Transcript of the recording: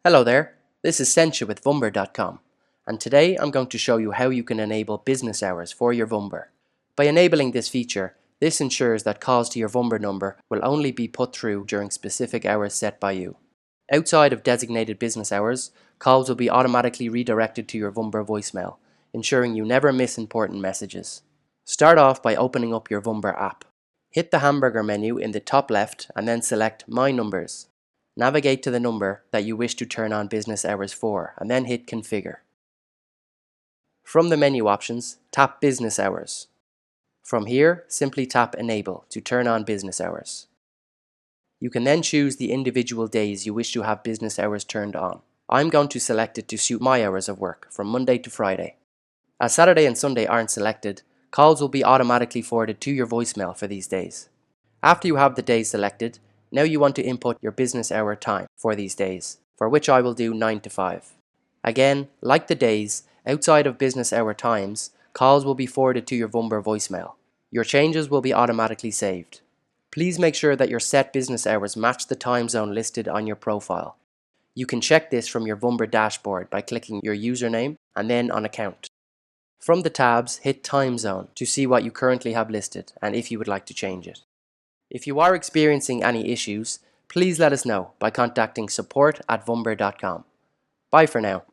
Hello there, this is Sencha with Vumber.com, and today I'm going to show you how you can enable business hours for your Vumber. By enabling this feature, this ensures that calls to your Vumber number will only be put through during specific hours set by you. Outside of designated business hours, calls will be automatically redirected to your Vumber voicemail, ensuring you never miss important messages. Start off by opening up your Vumber app. Hit the hamburger menu in the top left and then select My Numbers. Navigate to the number that you wish to turn on business hours for and then hit Configure. From the menu options, tap Business Hours. From here, simply tap Enable to turn on business hours. You can then choose the individual days you wish to have business hours turned on. I'm going to select it to suit my hours of work from Monday to Friday. As Saturday and Sunday aren't selected, calls will be automatically forwarded to your voicemail for these days. After you have the days selected, now you want to input your business hour time for these days, for which I will do 9 to 5. Again, like the days, outside of business hour times, calls will be forwarded to your Vumber voicemail. Your changes will be automatically saved. Please make sure that your set business hours match the time zone listed on your profile. You can check this from your Vumber dashboard by clicking your username and then on Account. From the tabs, hit Time Zone to see what you currently have listed and if you would like to change it. If you are experiencing any issues, please let us know by contacting support@vumber.com. Bye for now.